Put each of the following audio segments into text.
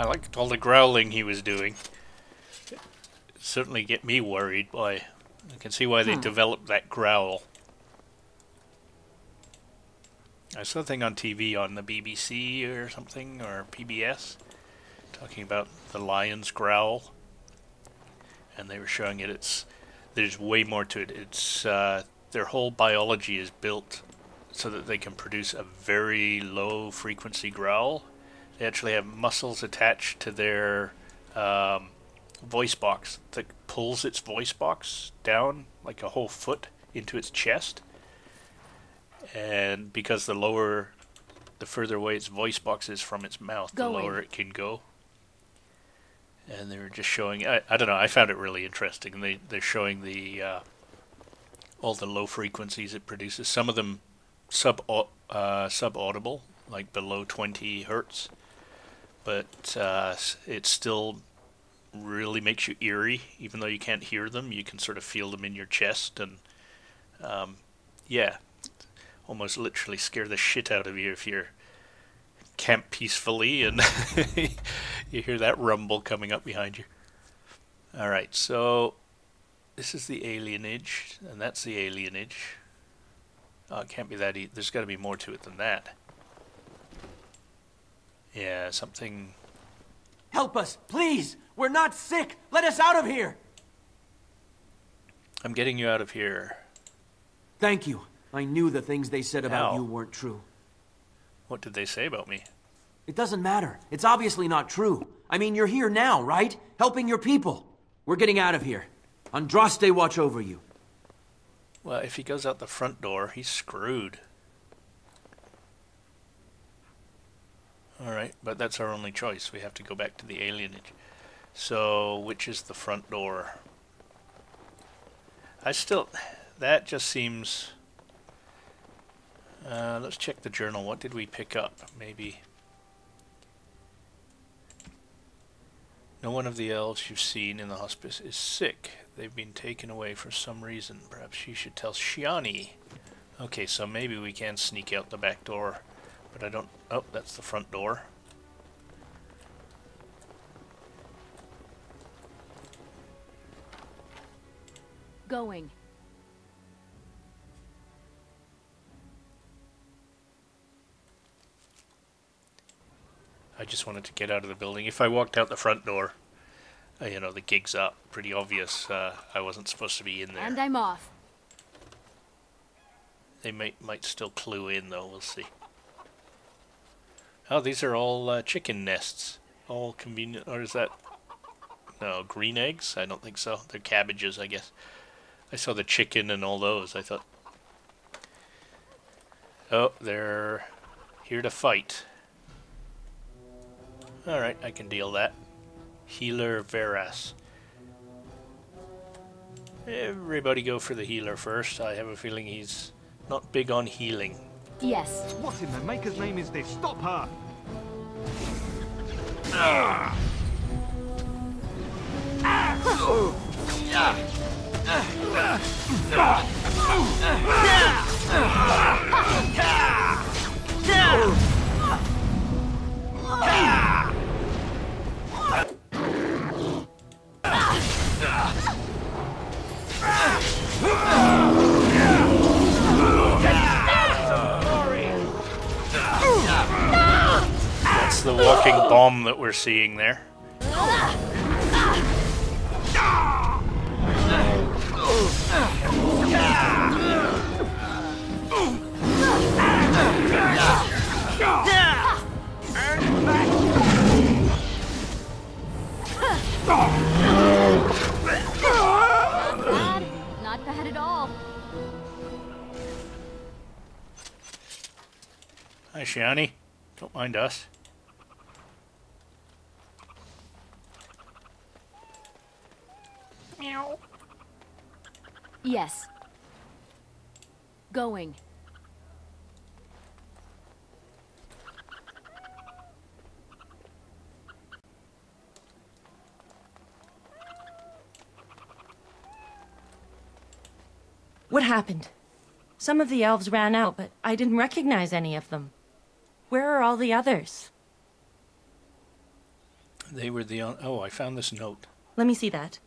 I liked all the growling he was doing. It certainly get me worried. I can see why they developed that growl. I saw a thing on TV on the BBC or something, or PBS, talking about the lion's growl, and they were showing it. There's way more to it. It's their whole biology is built so that they can produce a very low frequency growl. They actually have muscles attached to their voice box that pulls its voice box down like a whole foot into its chest. And because the further away its voice box is from its mouth, the lower it can go. And they were just showing, I don't know, I found it really interesting. They're showing all the low frequencies it produces. Some of them sub-audible, like below 20 hertz. But it still really makes you eerie, even though you can't hear them. You can sort of feel them in your chest, and yeah, almost literally scare the shit out of you if you camp peacefully and you hear that rumble coming up behind you. Alright, so this is the alienage, and that's the alienage. Oh, it can't be that there's got to be more to it than that. Yeah, something... Help us, please! We're not sick! Let us out of here! I'm getting you out of here. Thank you. I knew the things they said about you weren't true. What did they say about me? It doesn't matter. It's obviously not true. I mean, you're here now, right? Helping your people. We're getting out of here. Andraste watch over you. Well, if he goes out the front door, he's screwed. Alright, but that's our only choice. We have to go back to the alienage. So, which is the front door? That just seems... let's check the journal. What did we pick up? Maybe... No one of the elves you've seen in the hospice is sick. They've been taken away for some reason. Perhaps she should tell Shiani. Okay, so maybe we can sneak out the back door. But I don't... Oh, that's the front door. Going. I just wanted to get out of the building. If I walked out the front door, you know, the gig's up. Pretty obvious I wasn't supposed to be in there. And I'm off. They might still clue in, though. We'll see. Oh, these are all chicken nests. All convenient. Or is that... No, green eggs? I don't think so. They're cabbages, I guess. I saw the chicken and all those. I thought... Oh, they're here to fight. Alright, I can deal that. Healer Veras. Everybody go for the healer first. I have a feeling he's not big on healing. Yes. What in the maker's name is this? Stop her! That's the walking bomb that we're seeing there. Not bad at all. Hi, Shiani. Don't mind us. Meow. Yes. Going. What happened? Some of the elves ran out, but I didn't recognize any of them. Where are all the others? They were the oh, I found this note. Let me see that.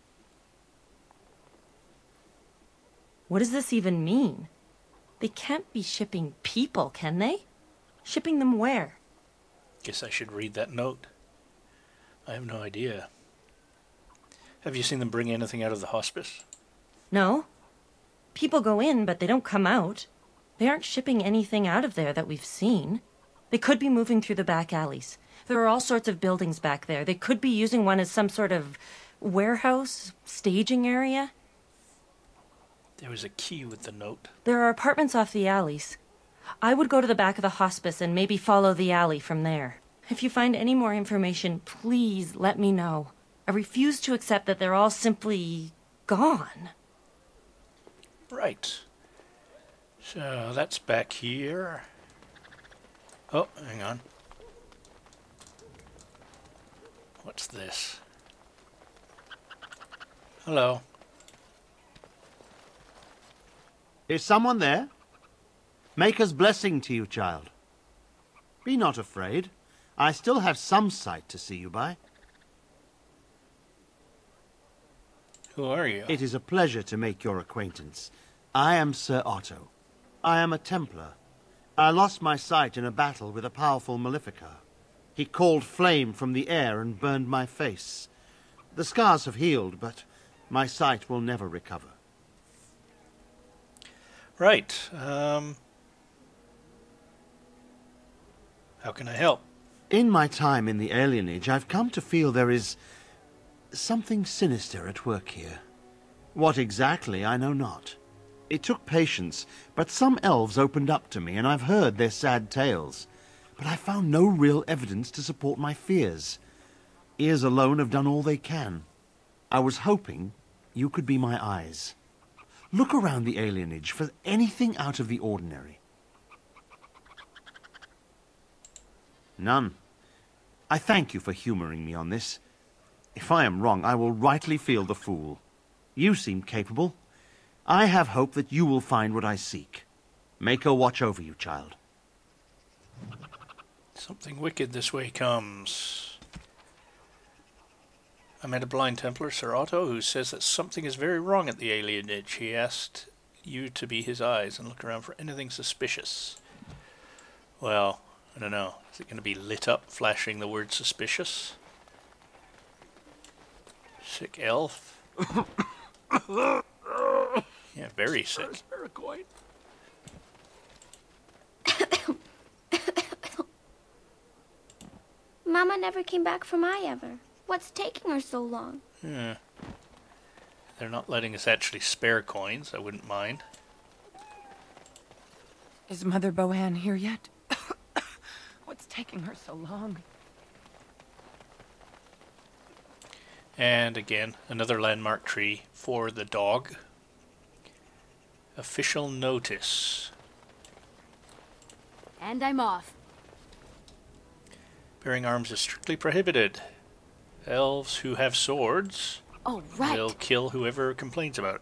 What does this even mean? They can't be shipping people, can they? Shipping them where? Guess I should read that note. I have no idea. Have you seen them bring anything out of the hospice? No. People go in, but they don't come out. They aren't shipping anything out of there that we've seen. They could be moving through the back alleys. There are all sorts of buildings back there. They could be using one as some sort of warehouse, staging area. There was a key with the note. There are apartments off the alleys. I would go to the back of the hospice and maybe follow the alley from there. If you find any more information, please let me know. I refuse to accept that they're all simply gone. Right. So that's back here. Oh, hang on. What's this? Hello. Is someone there? Maker's blessing to you, child. Be not afraid. I still have some sight to see you by. Who are you? It is a pleasure to make your acquaintance. I am Sir Otto. I am a Templar. I lost my sight in a battle with a powerful Maleficar. He called flame from the air and burned my face. The scars have healed, but my sight will never recover. Right. How can I help? In my time in the alienage, I've come to feel there is something sinister at work here. What exactly, I know not. It took patience, but some elves opened up to me, and I've heard their sad tales. But I found no real evidence to support my fears. Ears alone have done all they can. I was hoping you could be my eyes. Look around the alienage for anything out of the ordinary. None. I thank you for humoring me on this. If I am wrong, I will rightly feel the fool. You seem capable. I have hope that you will find what I seek. Maker watch over you, child. Something wicked this way comes. I met a blind Templar, Sir Otto, who says that something is very wrong at the alienage. He asked you to be his eyes and look around for anything suspicious. Well, I don't know. Is it going to be lit up, flashing the word suspicious? Sick elf. Yeah, very sick. Mama never came back from ever. What's taking her so long? Yeah. They're not letting us actually spare coins. I wouldn't mind. Is Mother Boann here yet? What's taking her so long? And again, another landmark tree for the dog. Official notice. And I'm off. Bearing arms is strictly prohibited. Elves who have swords Oh, right. will kill whoever complains about it.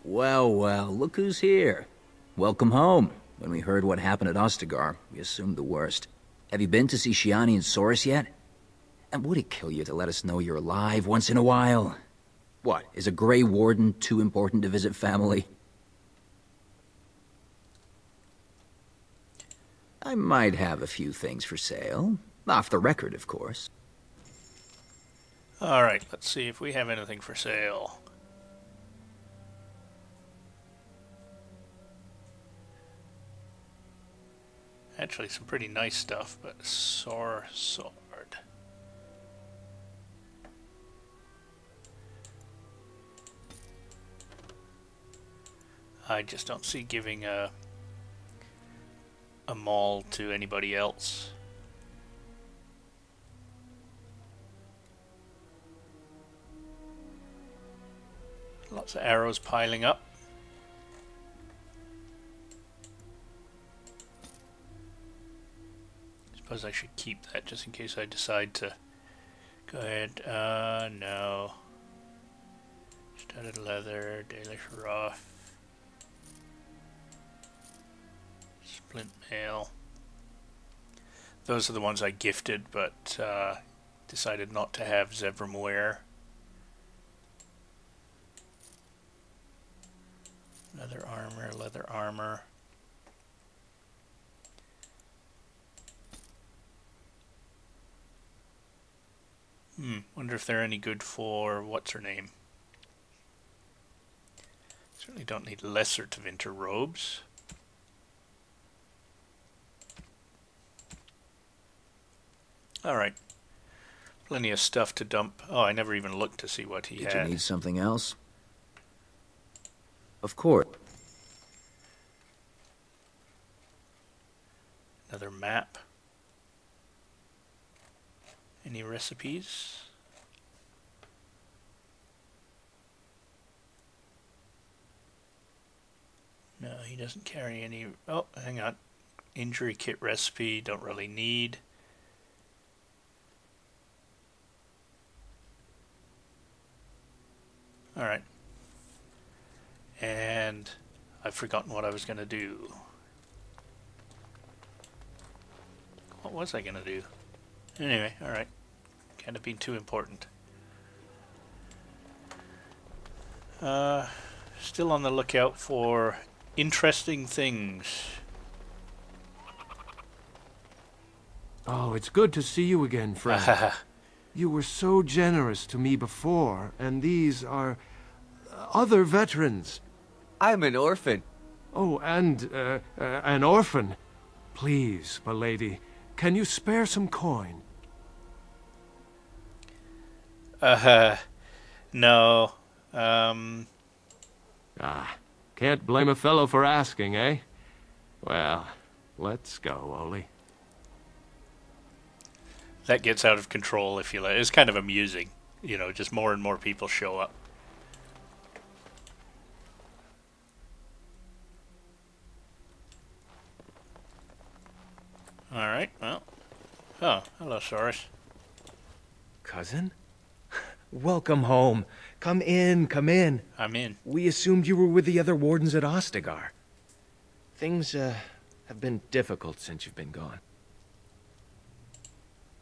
Well, well, look who's here. Welcome home. When we heard what happened at Ostagar, we assumed the worst. Have you been to see Shiani and Soris yet? And would it kill you to let us know you're alive once in a while? What, is a Grey Warden too important to visit family? I might have a few things for sale. Off the record, of course. Alright, let's see if we have anything for sale. Actually, some pretty nice stuff, but sore sword. I just don't see giving a maul to anybody else. Lots of arrows piling up. Suppose I should keep that just in case I decide to go ahead. No. Studded leather, Dalish rough. Splint mail. Those are the ones I gifted, but decided not to have Zevram wear. Leather armor, leather armor. Wonder if they're any good for what's her name. Certainly don't need lesser to winter robes. Alright. Plenty of stuff to dump. Oh, I never even looked to see what he had. Did you need something else? Of course. Another map. Any recipes? No, he doesn't carry any. Oh, hang on. Injury kit recipe, don't really need. Alright. And I've forgotten what I was going to do. What was I going to do? Anyway, alright. Can't have been too important. Still on the lookout for interesting things. Oh, it's good to see you again, friend. You were so generous to me before, and these are other veterans. I'm an orphan. Oh, and an orphan. Please, milady, can you spare some coin? No. Can't blame a fellow for asking, eh? Well, let's go, Oli. That gets out of control if you let. It's kind of amusing. You know, just more and more people show up. Alright, well. Oh, hello, Soros. Cousin? Welcome home. Come in, come in. I'm in. We assumed you were with the other wardens at Ostagar. Things, have been difficult since you've been gone.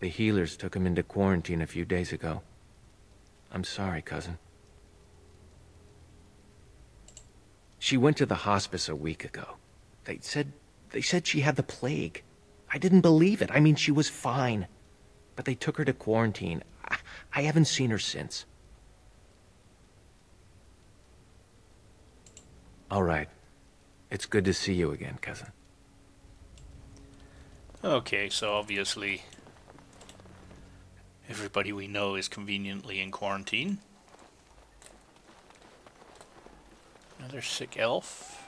The healers took him into quarantine a few days ago. I'm sorry, cousin. She went to the hospice a week ago. They said she had the plague. I didn't believe it. I mean, she was fine. But they took her to quarantine. I haven't seen her since. All right. It's good to see you again, cousin. Okay, so obviously everybody we know is conveniently in quarantine. Another sick elf.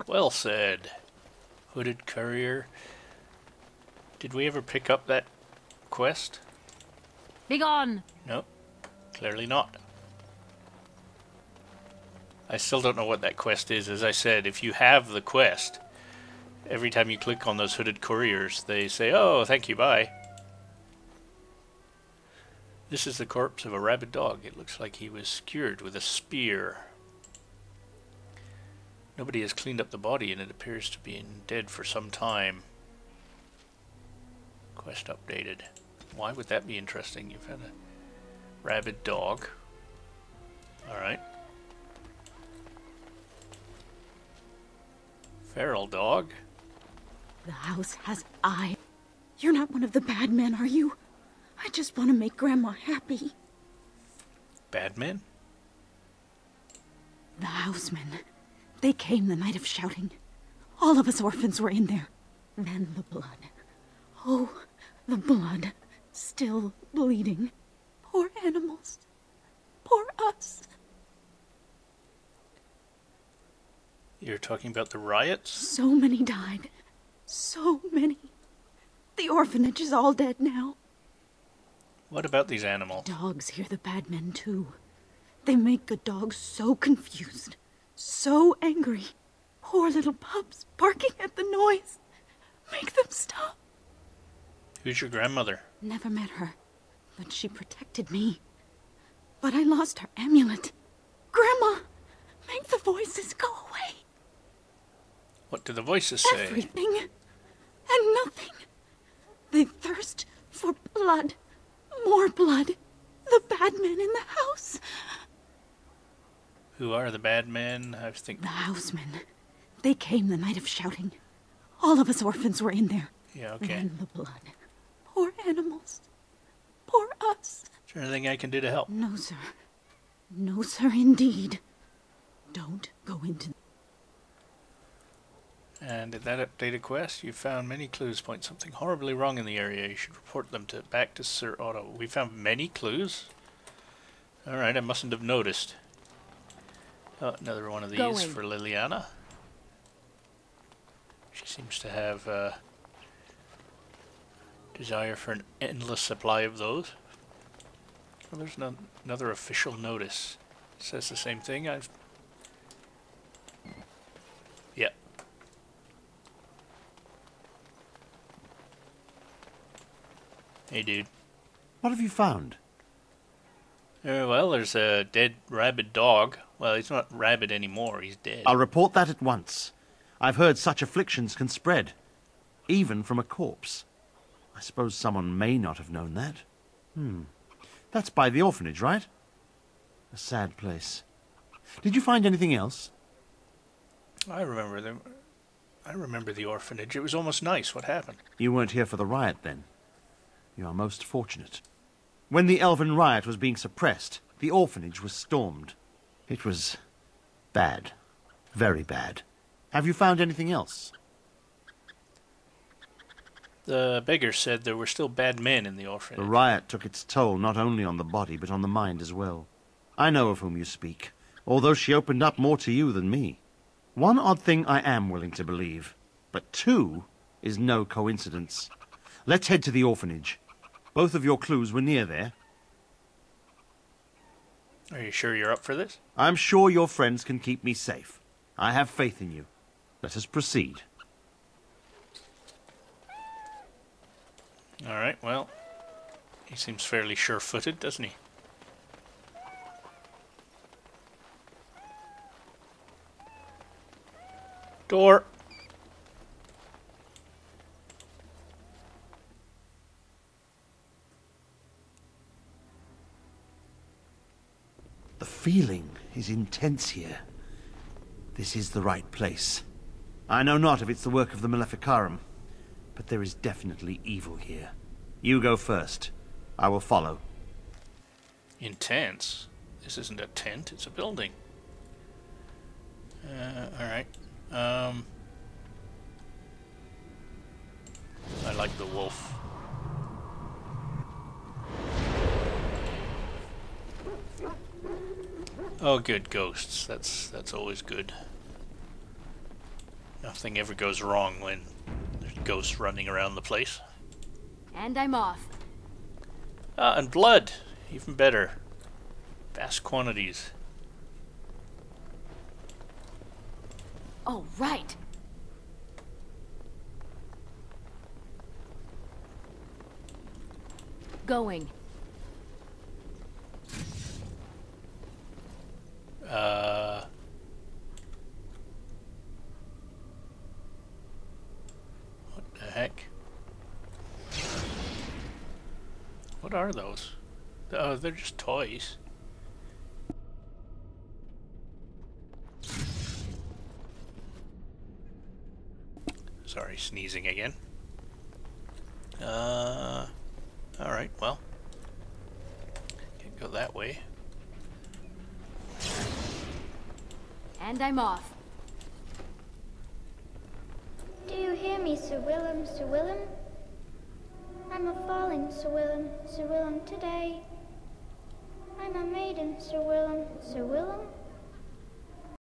Well said. Hooded courier. Did we ever pick up that quest? Begone! Nope. Clearly not. I still don't know what that quest is. As I said, if you have the quest, every time you click on those hooded couriers, they say, oh, thank you, bye. This is the corpse of a rabid dog. It looks like he was skewered with a spear. Nobody has cleaned up the body and it appears to be dead for some time. Quest updated. Why would that be interesting? You've had a rabid dog. Alright. Feral dog. The house has eyes. You're not one of the bad men, are you? I just want to make Grandma happy. Bad men? The housemen. They came the night of shouting. All of us orphans were in there. Then the blood. Oh, the blood. Still bleeding. Poor animals. Poor us. You're talking about the riots? So many died. So many. The orphanage is all dead now. What about these animals? Dogs hear the bad men too. They make good dogs so confused. So angry. Poor little pups barking at the noise. Make them stop. Who's your grandmother? Never met her, but she protected me. But I lost her amulet. Grandma! The voices go away. What do the voices say? Everything and nothing. They thirst for blood. More blood. The bad men in the house. Who are the bad men? I think the housemen. They came the night of shouting. All of us orphans were in there. Yeah, okay. And the blood. Poor animals. Poor us. Is there anything I can do to help? No, sir. No, sir, indeed. Don't go into... And in that updated quest, you found many clues point something horribly wrong in the area. You should report them back to Sir Otto. We found many clues? Alright, I mustn't have noticed. Oh, another one of these for Liliana. She seems to have a desire for an endless supply of those. Well, there's another official notice. It says the same thing. Yep. Hey, dude. What have you found? Well, there's a dead rabid dog. Well, he's not rabid anymore. He's dead. I'll report that at once. I've heard such afflictions can spread, even from a corpse. I suppose someone may not have known that. That's by the orphanage, right? A sad place. Did you find anything else? I remember them. I remember the orphanage. It was almost nice. What happened? You weren't here for the riot, then. You are most fortunate. When the Elven riot was being suppressed, the orphanage was stormed. It was bad. Very bad. Have you found anything else? The beggar said there were still bad men in the orphanage. The riot took its toll not only on the body, but on the mind as well. I know of whom you speak, although she opened up more to you than me. One odd thing I am willing to believe, but two is no coincidence. Let's head to the orphanage. Both of your clues were near there. Are you sure you're up for this? I'm sure your friends can keep me safe. I have faith in you. Let us proceed. Alright, well, he seems fairly sure-footed, doesn't he? Door! The feeling is intense here. This is the right place. I know not if it's the work of the Maleficarum, but there is definitely evil here. You go first. I will follow. Intense? This isn't a tent, it's a building. Alright. I like the wolf. Oh, good, ghosts. That's always good. Nothing ever goes wrong when there's ghosts running around the place. And I'm off. Ah, and blood! Even better. Vast quantities. Oh, right. Going. What the heck? What are those? Oh, they're just toys. Sorry, sneezing again. Alright, well. Can't go that way. And I'm off. Do you hear me, Sir Willem, Sir Willem? I'm a falling, Sir Willem, today. I'm a maiden, Sir Willem, Sir Willem.